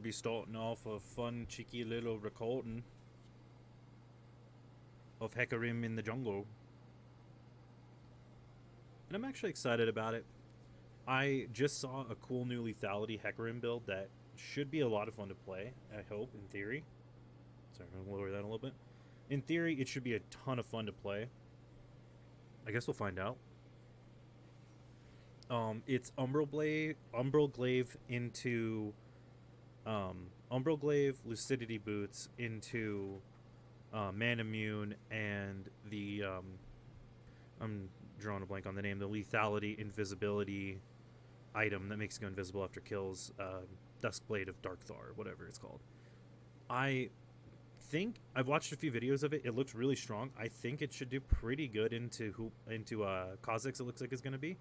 be starting off a fun, cheeky little recording of Hecarim in the jungle. And I'm actually excited about it. I just saw a cool new lethality Hecarim build that should be a lot of fun to play, I hope, in theory. Sorry, I'm going to lower that a little bit. In theory, it should be a ton of fun to play. I guess we'll find out. It's Umbral Glaive into Umbral Glaive, Lucidity Boots into Man Immune, and the I'm drawing a blank on the name, the Lethality Invisibility item that makes you go invisible after kills, Duskblade of Darkthar, whatever it's called. I think I've watched a few videos of it. It looks really strong. I think it should do pretty good into Kha'Zix. It looks like it's going to be.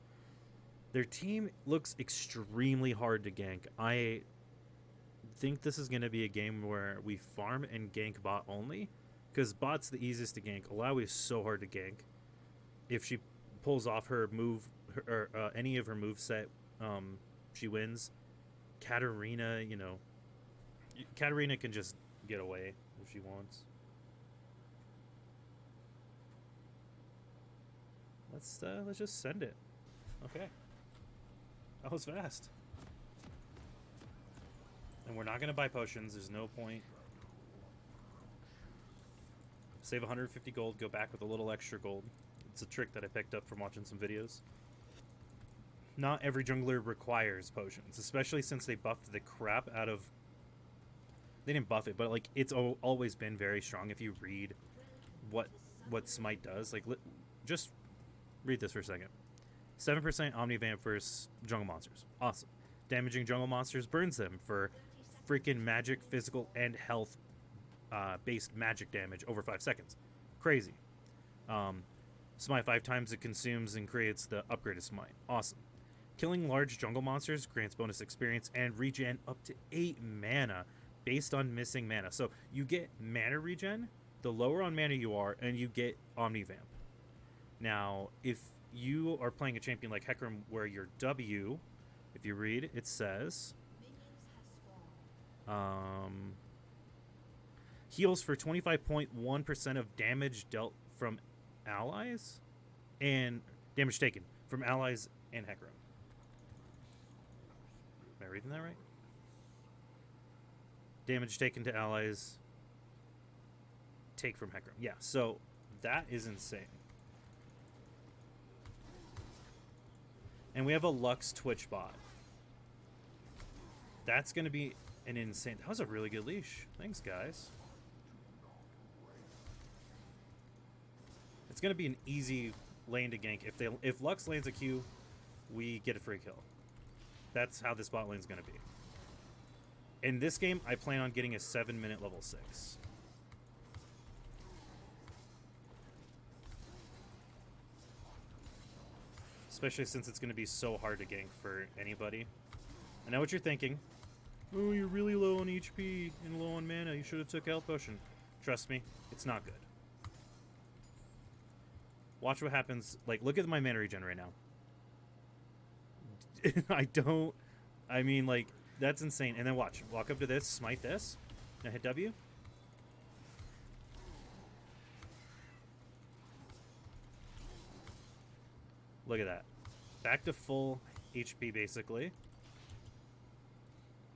Their team looks extremely hard to gank. I think this is going to be a game where we farm and gank bot only, because bot's the easiest to gank. Alawi is so hard to gank. If she pulls off her move, any of her moveset, she wins. Katarina, Katarina can just get away if she wants. Let's just send it. Okay. That was fast. And we're not going to buy potions. There's no point. Save 150 gold, go back with a little extra gold. It's a trick that I picked up from watching some videos. Not every jungler requires potions, especially since they buffed the crap out of... They didn't buff it, but like it's always been very strong. If you read what Smite does, like just read this for a second. 7% Omnivamp versus jungle monsters. Awesome. Damaging jungle monsters burns them for freaking magic, physical, and health based magic damage over 5 seconds. Crazy. Smite 5 times it consumes and creates the upgraded Smite. Awesome. Killing large jungle monsters grants bonus experience and regen up to 8 mana based on missing mana. So you get mana regen the lower on mana you are, and you get Omnivamp. Now, if you are playing a champion like Hecarim where your W, if you read, it says heals for 25.1% of damage dealt from allies and damage taken from allies and Hecarim. Am I reading that right? Damage taken to allies take from Hecarim. Yeah, so that is insane. And we have a Lux Twitch bot. That's going to be an insane... That was a really good leash. Thanks, guys. It's going to be an easy lane to gank. If Lux lands a Q, we get a free kill. That's how this bot lane is going to be. In this game, I plan on getting a 7-minute level 6. Especially since it's going to be so hard to gank for anybody. I know what you're thinking. Oh, you're really low on HP and low on mana. You should have took health potion. Trust me, it's not good. Watch what happens. Like, look at my mana regen right now. I mean, like, that's insane. And then watch. Walk up to this, smite this. Now hit W. Look at that. Back to full HP, basically.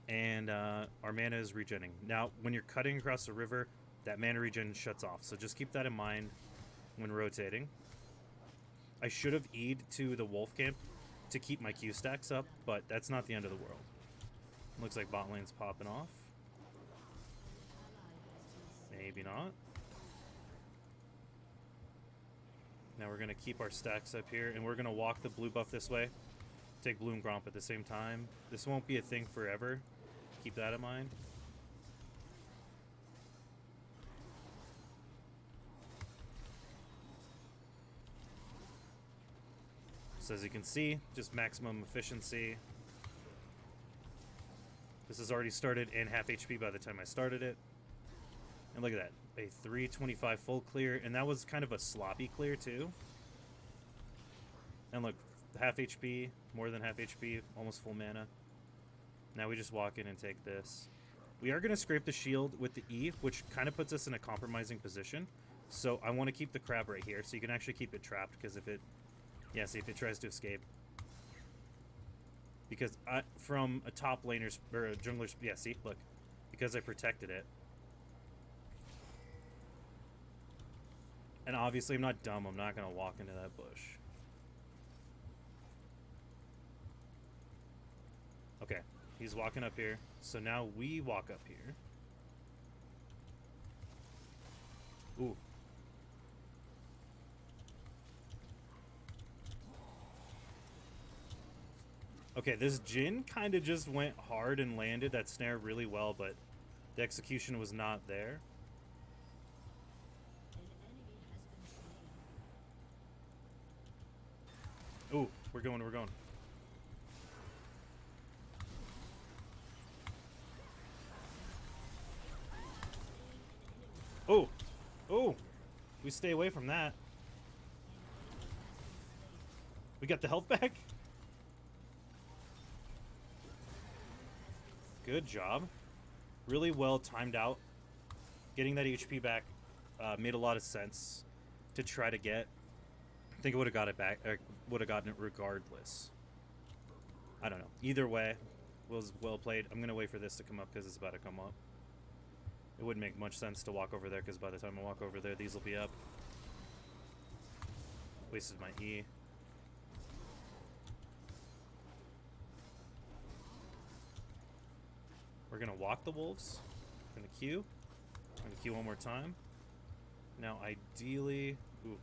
And our mana is regenning. Now, when you're cutting across the river, that mana regen shuts off. So just keep that in mind when rotating. I should have E'd to the wolf camp to keep my Q stacks up, but that's not the end of the world. Looks like bot lane's popping off. Maybe not. Now we're going to keep our stacks up here, and we're going to walk the blue buff this way. Take blue and Gromp at the same time. This won't be a thing forever. Keep that in mind. So as you can see, just maximum efficiency. This has already started in half HP by the time I started it. And look at that, a 325 full clear, and that was kind of a sloppy clear too. And look, half HP, more than half HP, almost full mana. Now we just walk in and take this. We are going to scrape the shield with the E, which kind of puts us in a compromising position. So I want to keep the crab right here, so you can actually keep it trapped, because if it... Yeah, see, if it tries to escape. Because from a top laner's... Or a jungler's... Yeah, see? Look. Because I protected it. And obviously I'm not dumb. I'm not going to walk into that bush. Okay. He's walking up here. So now we walk up here. Ooh. Okay, this Jhin kind of just went hard and landed that snare really well, but the execution was not there. Ooh, we're going. Oh! Oh! We stay away from that. We got the health back? Good job. Really well timed out. Getting that HP back made a lot of sense to try to get. I think I would have got it back, or would have gotten it regardless. I don't know. Either way, was well played. I'm going to wait for this to come up because it's about to come up. It wouldn't make much sense to walk over there because by the time I walk over there, these will be up. Wasted my E. We're going to walk the wolves. We're going to Q. We're going to Q one more time. Now, ideally... Ooh.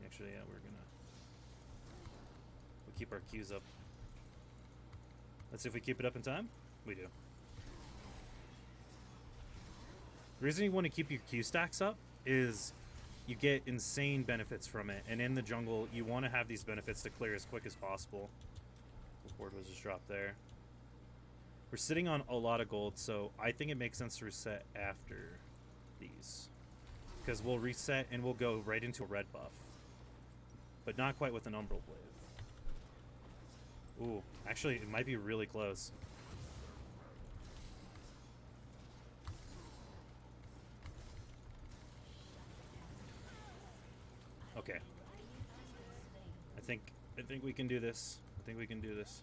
Actually, yeah, we'll keep our Qs up. Let's see if we keep it up in time. We do. The reason you want to keep your Q stacks up is you get insane benefits from it. And in the jungle, you want to have these benefits to clear as quick as possible. The board was just dropped there. We're sitting on a lot of gold, so I think it makes sense to reset after these. Because we'll reset and we'll go right into a red buff. But not quite with an Umbral Blade. Ooh, actually, it might be really close. Okay. I think we can do this. I think we can do this.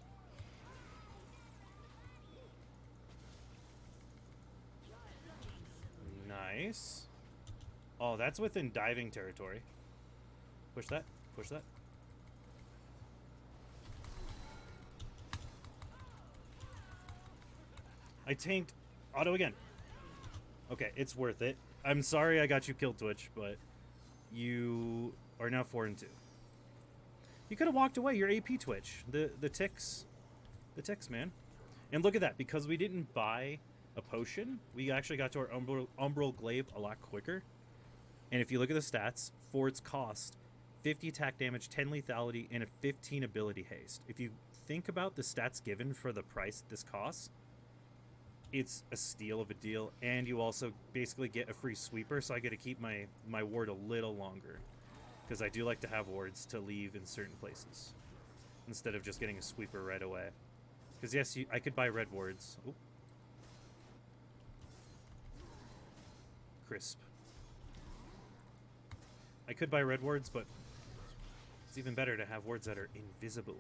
Nice. Oh, that's within diving territory. Push that. Push that. I tanked auto again. Okay, it's worth it. I'm sorry I got you killed, Twitch, but you are now 4-2. You could have walked away. You're AP Twitch. The ticks. The ticks, man. And look at that. Because we didn't buy a potion, we actually got to our Umbral Glaive a lot quicker. And if you look at the stats, for its cost, 50 attack damage, 10 lethality, and a 15 ability haste. If you think about the stats given for the price this costs, it's a steal of a deal. And you also basically get a free sweeper, so I get to keep my ward a little longer. Because I do like to have wards to leave in certain places, instead of just getting a sweeper right away. Because yes, I could buy red wards. Ooh. Crisp. I could buy red wards, but it's even better to have wards that are invisible.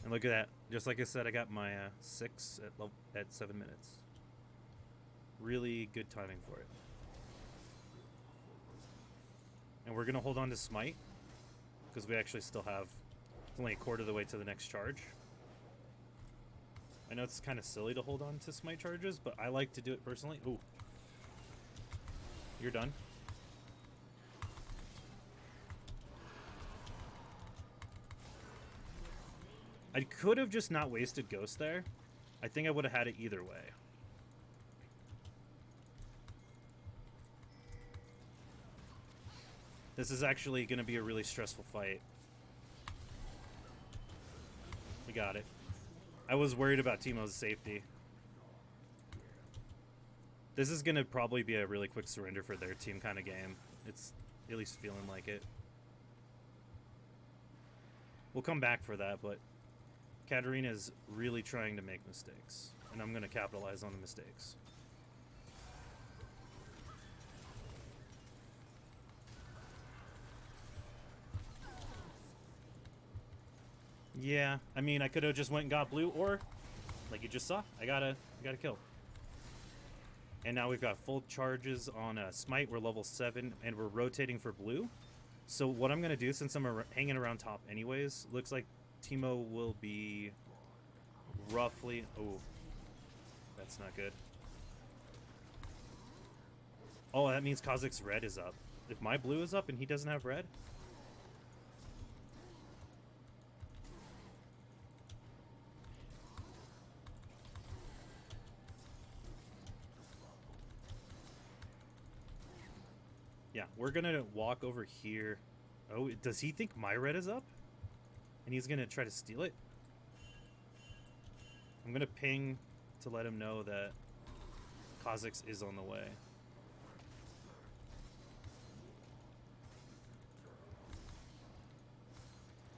And look at that. Just like I said, I got my 6 at 7 minutes. Really good timing for it. And we're going to hold on to Smite, because we actually still have only a quarter of the way to the next charge. I know it's kind of silly to hold on to Smite charges, but I like to do it personally. Ooh. You're done. I could have just not wasted Ghost there. I think I would have had it either way. This is actually going to be a really stressful fight. We got it. I was worried about Teemo's safety. This is going to probably be a really quick surrender for their team kind of game. It's at least feeling like it. We'll come back for that, but Katarina is really trying to make mistakes, and I'm going to capitalize on the mistakes. Yeah, I mean, I could have just went and got blue, or, like you just saw, I got a kill. And now we've got full charges on Smite. We're level 7, and we're rotating for blue. So what I'm going to do, since I'm hanging around top anyways, looks like Teemo will be roughly... Oh, that's not good. Oh, that means Kha'Zix's red is up. If my blue is up and he doesn't have red... Yeah, we're going to walk over here. Oh, does he think my red is up? And he's going to try to steal it? I'm going to ping to let him know that Kha'Zix is on the way.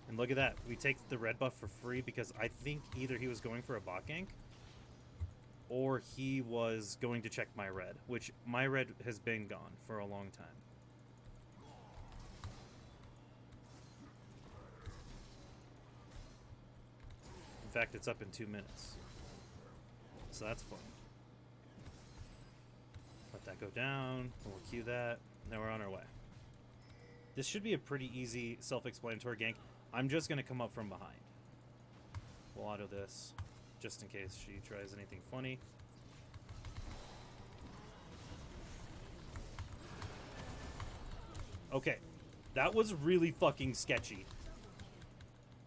And look at that. We take the red buff for free because I think either he was going for a bot gank or he was going to check my red, which my red has been gone for a long time. In fact, it's up in 2 minutes. So that's fun. Let that go down. We'll queue that. Now we're on our way. This should be a pretty easy self-explanatory gank. I'm just going to come up from behind. We'll auto this just in case she tries anything funny. Okay. That was really fucking sketchy.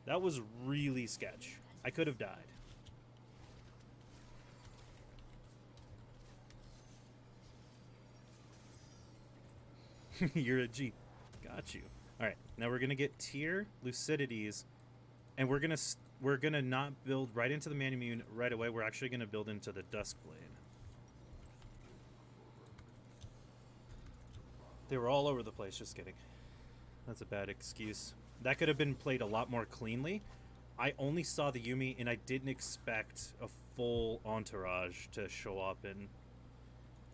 That was really sketch. I could have died. You're a G. Got you. All right, now we're gonna get tier lucidities, and we're gonna not build right into the man immune right away. We're actually gonna build into the Duskblade. They were all over the place. Just kidding. That's a bad excuse. That could have been played a lot more cleanly. I only saw the Yuumi, and I didn't expect a full entourage to show up and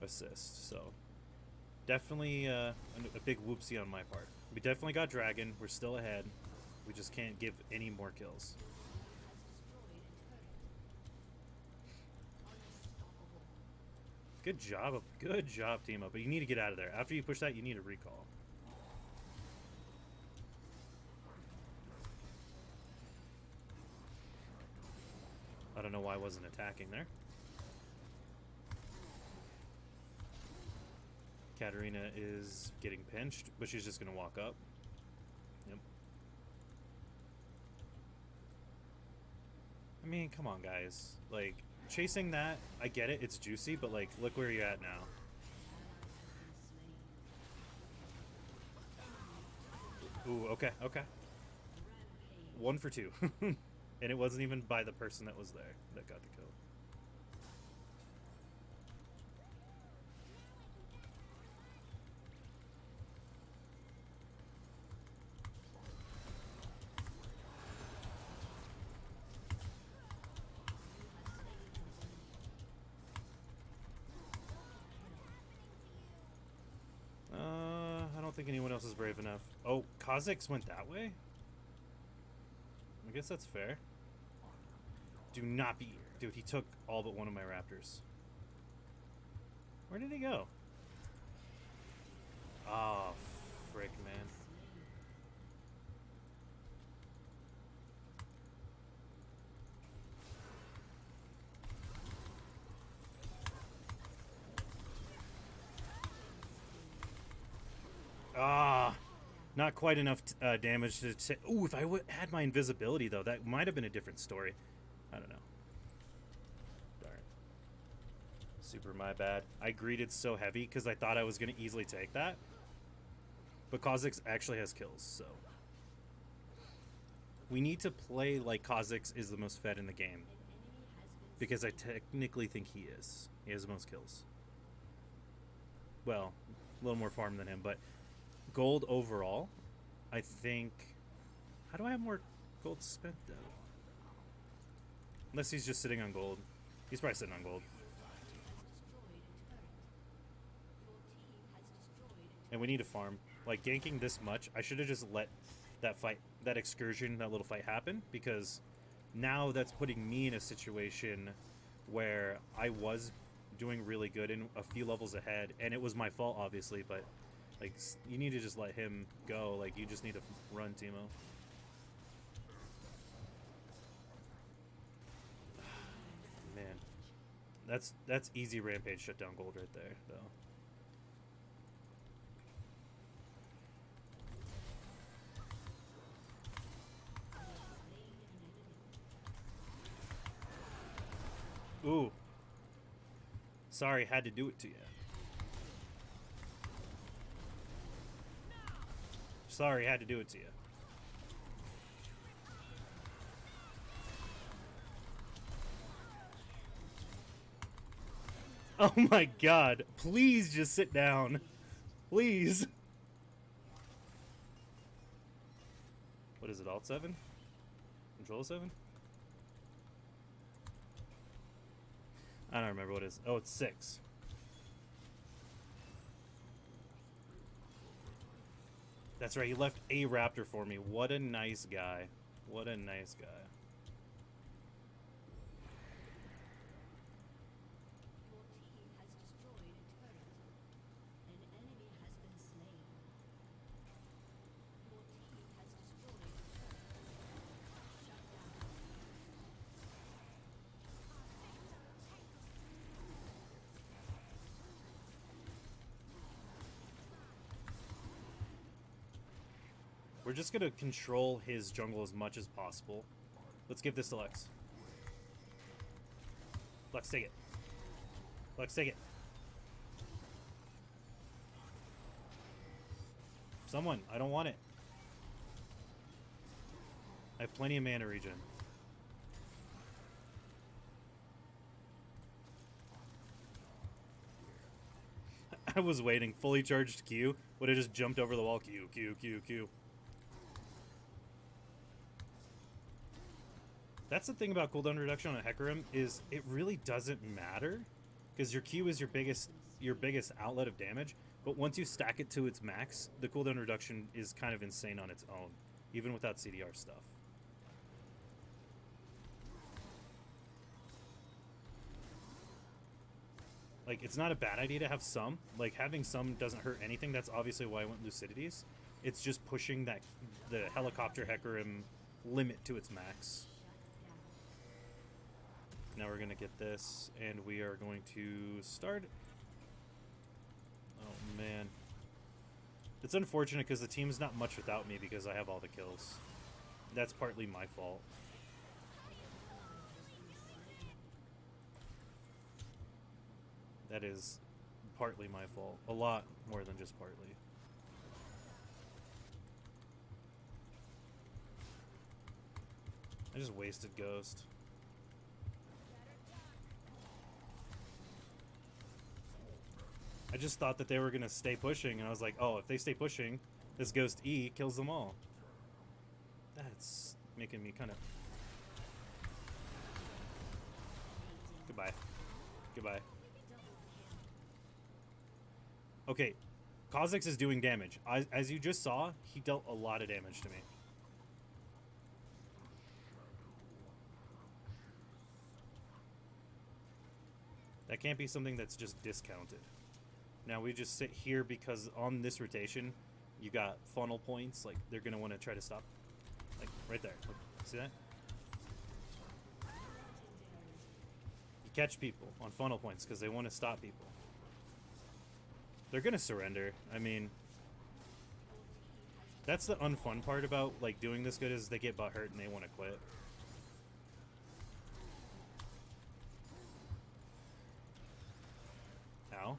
assist. So, definitely a big whoopsie on my part. We definitely got Dragon. We're still ahead. We just can't give any more kills. Good job, Teemo. But you need to get out of there. After you push that, you need a recall. I don't know why I wasn't attacking there. Katarina is getting pinched, but she's just going to walk up. Yep. I mean, come on, guys. Like, chasing that, I get it. It's juicy, but, like, look where you're at now. Ooh, okay, okay. 1 for 2. And it wasn't even by the person that was there that got the kill. I don't think anyone else is brave enough. Oh, Kha'Zix went that way? I guess that's fair. Do not be... Dude, he took all but one of my raptors. Where did he go? Oh, frick, man. Ah, not quite enough damage to... Ooh, if I had my invisibility, though, that might have been a different story. I don't know. Darn. Super my bad. I greeted so heavy because I thought I was going to easily take that. But Kha'Zix actually has kills, so... We need to play like Kha'Zix is the most fed in the game. Because I technically think he is. He has the most kills. Well, a little more farm than him, but... Gold overall, I think... How do I have more Gold spent though. Unless he's just sitting on gold. He's probably sitting on gold. And we need to farm. Like, ganking this much, I should have just let that fight, that excursion, that little fight happen, because now that's putting me in a situation where I was doing really good and a few levels ahead, and it was my fault, obviously, but, like, you need to just let him go. Like, you just need to run, Timo. Man. That's easy rampage shutdown gold right there, though. Ooh. Sorry, had to do it to you. Sorry, had to do it to you. Oh my god. Please just sit down. Please. What is it, Alt 7? Control 7? I don't remember what it is. Oh, it's 6. That's right, he left a raptor for me. What a nice guy. What a nice guy. We're just gonna control his jungle as much as possible. Let's give this to Lex. Lex, take it. Lex, take it. Someone, I don't want it. I have plenty of mana regen. I was waiting. Fully charged Q. Would have just jumped over the wall. Q, Q, Q, Q. That's the thing about cooldown reduction on a Hecarim, is it really doesn't matter, because your Q is your biggest outlet of damage, but once you stack it to its max, the cooldown reduction is kind of insane on its own, even without CDR stuff. Like, it's not a bad idea to have some. Like, having some doesn't hurt anything. That's obviously why I went Lucidities. It's just pushing the helicopter Hecarim limit to its max. Now we're going to get this, and we are going to start... Oh, man. It's unfortunate because the team's not much without me because I have all the kills. That's partly my fault. That is partly my fault. A lot more than just partly. I just wasted Ghost. I just thought that they were going to stay pushing, and I was like, oh, if they stay pushing, this Ghost E kills them all. That's making me kind of... Goodbye. Goodbye. Okay, Kha'Zix is doing damage. As you just saw, he dealt a lot of damage to me. That can't be something that's just discounted. Now we just sit here because on this rotation, you got funnel points. Like, they're going to want to try to stop. Like, right there. Look, see that? You catch people on funnel points because they want to stop people. They're going to surrender. I mean, that's the unfun part about, like, doing this good is they get butthurt and they want to quit. Ow.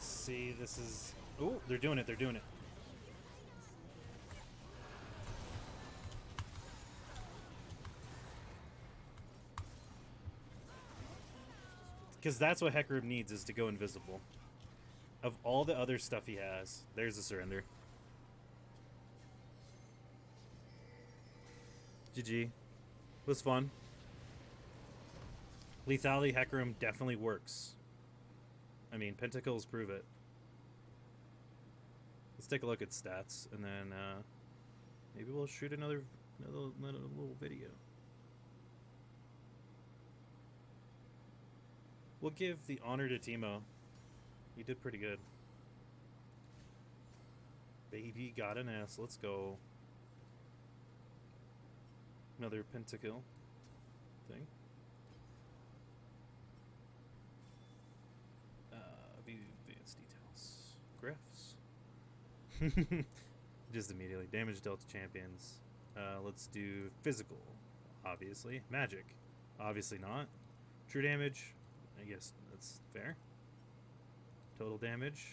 See, this is... Oh, they're doing it, they're doing it. Because that's what Hecarim needs, is to go invisible. Of all the other stuff he has, there's a surrender. GG. Was fun. Lethality Hecarim definitely works. I mean, Pentacles prove it. Let's take a look at stats, and then maybe we'll shoot another little video. We'll give the honor to Timo. He did pretty good. Baby got an S. Let's go. Another pentakill thing. View advanced details. Griffs. Just immediately. Damage dealt to champions. Let's do physical. Obviously. Magic. Obviously not. True damage. I guess that's fair. Total damage.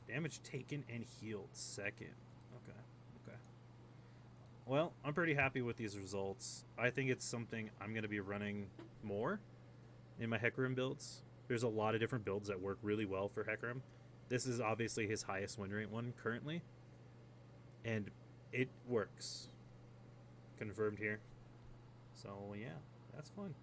Damage taken and healed. Second. Okay. Okay. Well, I'm pretty happy with these results. I think it's something I'm going to be running more in my Hecarim builds. There's a lot of different builds that work really well for Hecarim. This is obviously his highest win rate one currently. And it works. Confirmed here. So, yeah, that's fun.